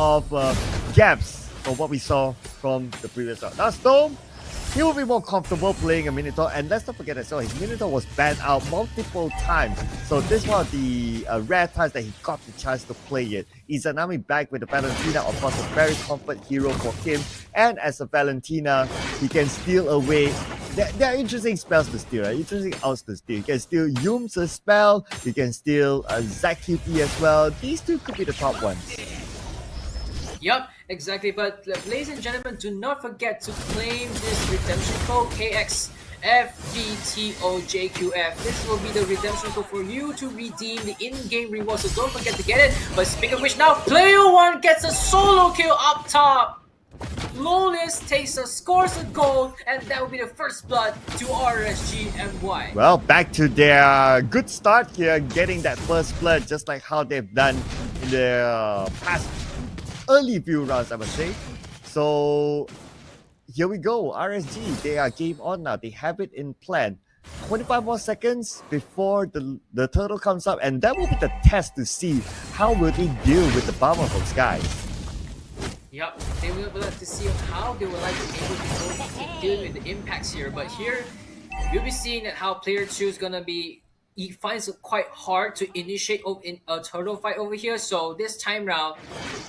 of gaps from what we saw from the previous round. Now Storm, he will be more comfortable playing a Minotaur, and let's not forget as well, his Minotaur was banned out multiple times. So this was the rare times that he got the chance to play it. Izanami back with the Valentina, of course, a very comfort hero for him. And as a Valentina, he can steal away. There are interesting spells to steal, right? Interesting outs to steal. You can steal Yum's spell, you can steal ZQT as well. These two could be the top ones. Yep, exactly. But ladies and gentlemen, do not forget to claim this redemption code KXFGTOJQF. This will be the redemption code for you to redeem the in-game rewards. So don't forget to get it. But speaking of which, now player 1 gets a solo kill up top. Lawless takes a scores of gold, and that will be the first blood to RSG MY. Well, back to their good start here, getting that first blood, just like how they've done in their past early few rounds, I must say. So here we go. RSG, they are game on now. They have it in plan. 25 more seconds before the turtle comes up, and that will be the test to see how will they deal with the bomber from Sky. Yep, they will like to see how they will like to be able to deal with the impacts here. But here, you'll be seeing that how player 2 is gonna be. He finds it quite hard to initiate in a turtle fight over here. So this time round,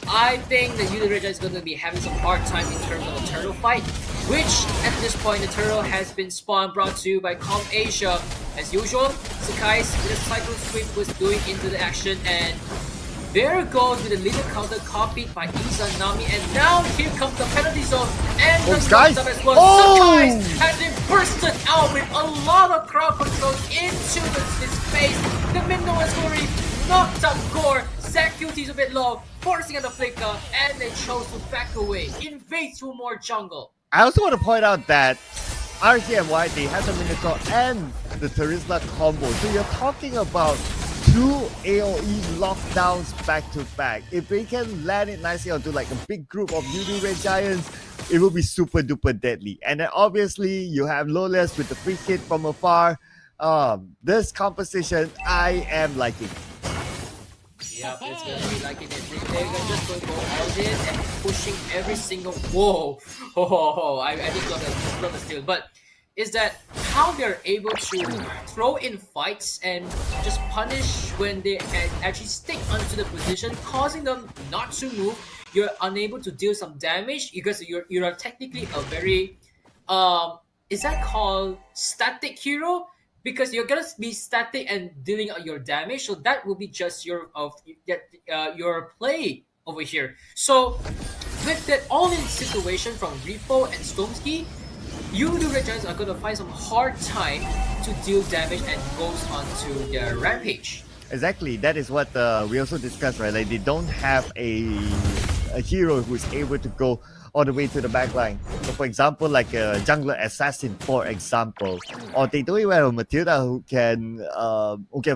I think the YOODO is going to be having some hard time in terms of a turtle fight. Which at this point, the turtle has been spawned, brought to you by Com Asia. As usual, Sakai's with a cycle sweep was doing into the action, and there goes with a little counter copied by Izanami, and now here comes the penalty zone and the Skies as well. Sakai's has been bursted out with a lot of crowd control into his space. The Mindo is already knocked up Gore. ZQT is a bit low, forcing on the flicker, and they chose to back away, invade through more jungle. I also want to point out that RCMY, they have the Minotaur and the Terizla combo. So you're talking about 2 AoE lockdowns back to back. If they can land it nicely onto like a big group of YOODO Red Giants, it will be super duper deadly. And then obviously you have Lawless with the free hit from afar. This composition, I am liking. Yep, it's gonna be liking it. They're just going to go all in and pushing every single. Whoa! I just love the steal. But is that how they're able to throw in fights and just punish when they actually stick onto the position, causing them not to move. You're unable to deal some damage because you're technically a very is that called static hero? Because you're gonna be static and dealing out your damage, so that will be just your play over here. So with that all-in situation from Repo and Stormski, YOODO Red Giants are going to find some hard time to deal damage and goes on to their rampage. Exactly, that is what we also discussed, right? Like they don't have a hero who's able to go all the way to the back line. So for example, like a jungler assassin, for example, or they don't even have a Matilda who can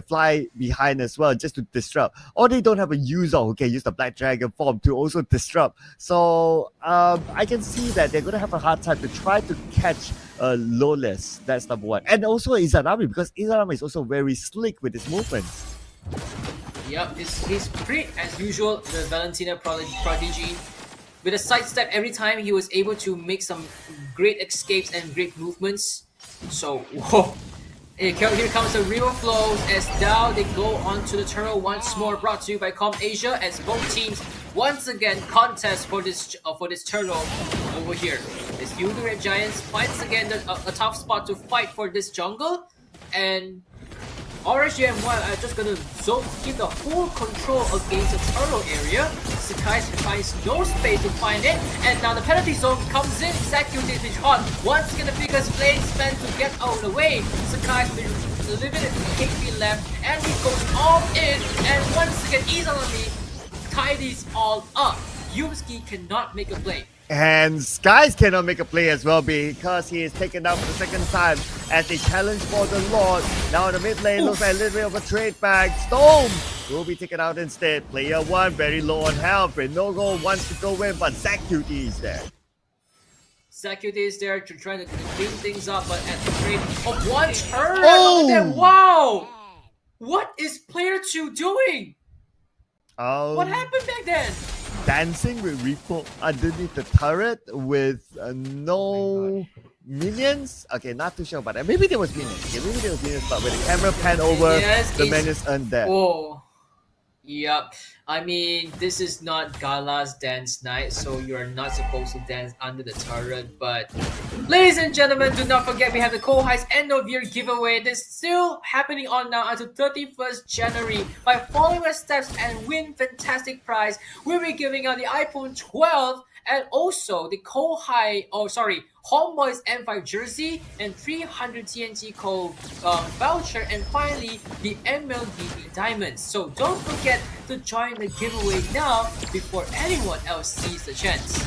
fly behind as well just to disrupt, or they don't have a user who can use the Black Dragon form to also disrupt. So I can see that they're gonna have a hard time to try to catch Lawless. That's number one, and also Izanami, because Izanami is also very slick with his movements. Yep, he's pretty as usual, the Valentina prodigy. With a sidestep every time, he was able to make some great escapes and great movements. So, whoa. Here comes the river flows as now they go on to the turtle once more, brought to you by Com Asia, as both teams once again contest for this turtle over here. This YOODO Red Giants finds again a tough spot to fight for this jungle, and RSG and YOODO are just gonna keep the full control against the turtle area. Sakai finds no space to find it, and now the penalty zone comes in. ZQT is hot. Once again, the biggest blade spent to get out of the way. Sakai's been limited HP left, and he goes all in, and once again, Izanami tidies all up. Yumski cannot make a play. And Skies cannot make a play as well because he is taken down for the second time as they challenge for the Lord. Now in the mid lane, looks like a little bit of a trade back. Storm will be taken out instead. Player 1 very low on health. Renogo wants to go in, but ZQT is there. ZQT is there to try to clean things up, but at the rate of one turn, look at that. Wow! What is player 2 doing? Oh. What happened back then? dancing with Repo underneath the turret with no minions. Okay, not too sure about that. Maybe there was minions. Okay, maybe there was minions, but when the camera pan over, Yes, the it's- minions aren't there. Oh, yep. I mean, this is not Gala's dance night, so you're not supposed to dance under the turret. But, ladies and gentlemen, do not forget we have the KOHAI's end of year giveaway. It is still happening on now until 31st January. By following our steps and win fantastic prize, we'll be giving out the iPhone 12 and also the Homeboys M5 jersey and 300 TNT code voucher, and finally the MLBB diamonds. So don't forget to join the giveaway now before anyone else sees the chance.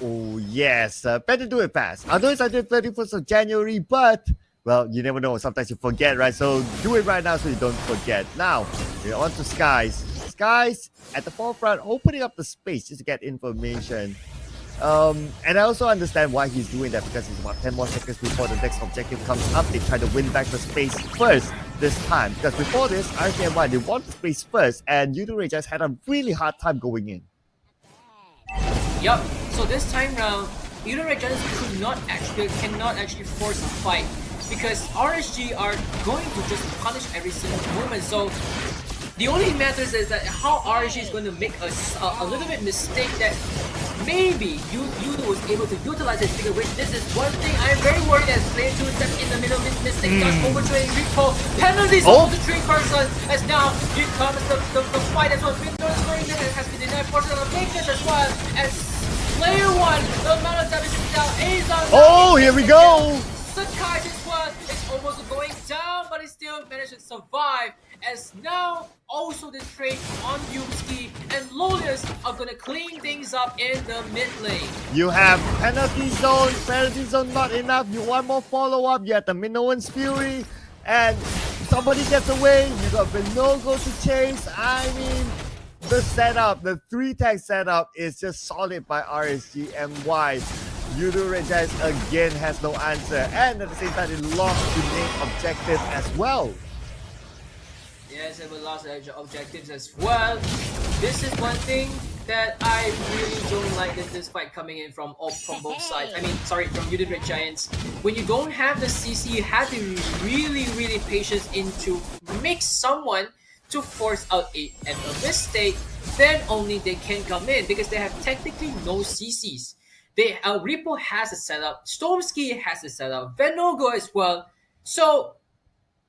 Oh yes. Better do it fast. Although it's until 31st of January, but well, you never know. Sometimes you forget, right? So do it right now so you don't forget. Now, we're on to Skies. Skies at the forefront, opening up the space just to get information. And I also understand why he's doing that, because it's about 10 more seconds before the next objective comes up. They try to win back the space first this time, because before this, RSG, they won the space first, and YOODO just had a really hard time going in. Yup. So this time round, YOODO cannot actually force a fight, because RSG are going to just punish every single moment. So the only matters is that how RSG is going to make a little bit mistake that maybe YOODO was able to utilize his figure, which this is one thing I'm very worried as player 2 steps in the middle of this mistake, does overtraining Repo, penalties over the 3-person, as now here comes the fight as well. Windows scoring that has been denied portion of Magnus as well, as player 1, the amount of damage is down, Azon. Oh, here we go! Sakai as well is almost going down, but he still managed to survive, as now also the trade on Yumski and Lolius are gonna clean things up in the mid lane. You have penalty zone not enough. You want more follow-up. You have the Minoan's Fury, and somebody gets away. You got Vinogo to chase. I mean, the setup, the 3-tag setup is just solid by RSG, and why YOODO Regice again has no answer, and at the same time it lost the main objective as well. Yes, and we lost objectives as well. This is one thing that I really don't like, this fight coming in from both sides. I mean, sorry, from YOODO Red Giants. When you don't have the CC, you have to be really patient into make someone to force out a mistake. Then only they can come in, because they have technically no CCs. Repo has a setup, Stormski has a setup, Venogo as well. So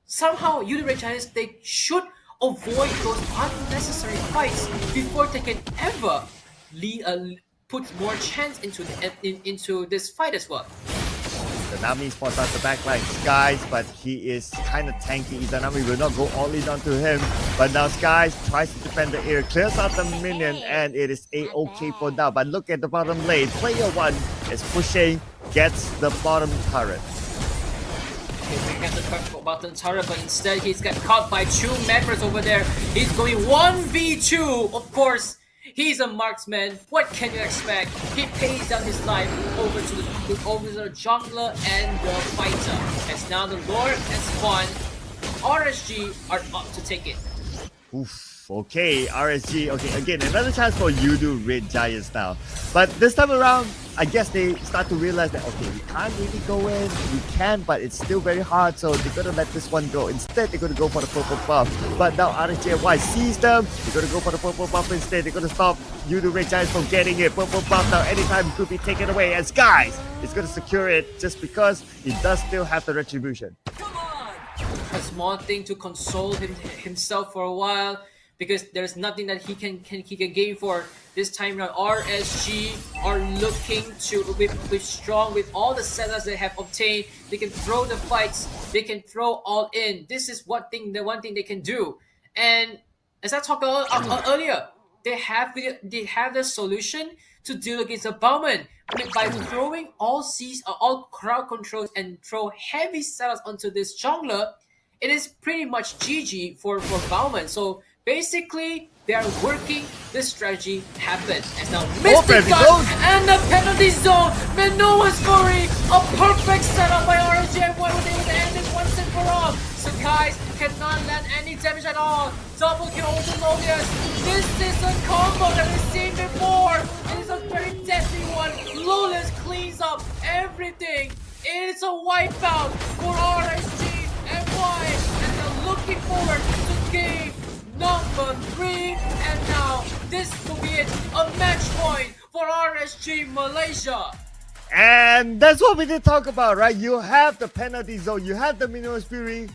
somehow YOODO Red Giants, they should avoid those unnecessary fights before they can ever put more chance into this fight as well. Izanami spots out the backline Skies, but he is kind of tanky. Izanami will not go all in onto him, but now Skies tries to defend the air, clears out the minion, and it is a-okay for now. But look at the bottom lane. Player 1 is pushing, gets the bottom turret. Okay, we have the bottom turret, but instead he's got caught by 2 members over there. He's going 1v2. Of course, he's a marksman. What can you expect? He pays down his life over to the jungler and the fighter. As now the Lord and Spawn, RSG are up to take it. Oof. Okay, RSG. Okay, again, another chance for YOODO Red Giants now. But this time around, I guess they start to realize that, okay, we can't really go in. We can, but it's still very hard, so they're going to let this one go. Instead, they're going to go for the purple buff. But now RSG sees them. They're going to go for the purple buff instead. They're going to stop YOODO Red Giants from getting it. Purple buff now, anytime could be taken away. And Skies is going to secure it just because he does still have the retribution. A small thing to console himself for a while, because there's nothing that he can gain for this time around. RSG are looking to with strong with all the setups they have obtained. They can throw the fights. They can throw all in. This is the one thing they can do. And as I talked earlier, they have the solution to deal against the Bowman by throwing all crowd controls and throw heavy setups onto this jungler. It is pretty much GG for Bowman. So basically, they are working the strategy happen. As now Mystic Gun and the penalty zone. Minoan's Fury, a perfect setup by RSG. Why were they able to end it once and for all? So guys, cannot land any damage at all. Double kill onto Lolius. This is a combo that we've seen before. It is a very deadly one. Lolius cleans up everything. It is a wipeout for RSG and Y, and they're looking forward to game number 3. And now this will be it, a match point for RSG Malaysia. And that's what we did talk about, right? You have the penalty zone, you have the minimum speed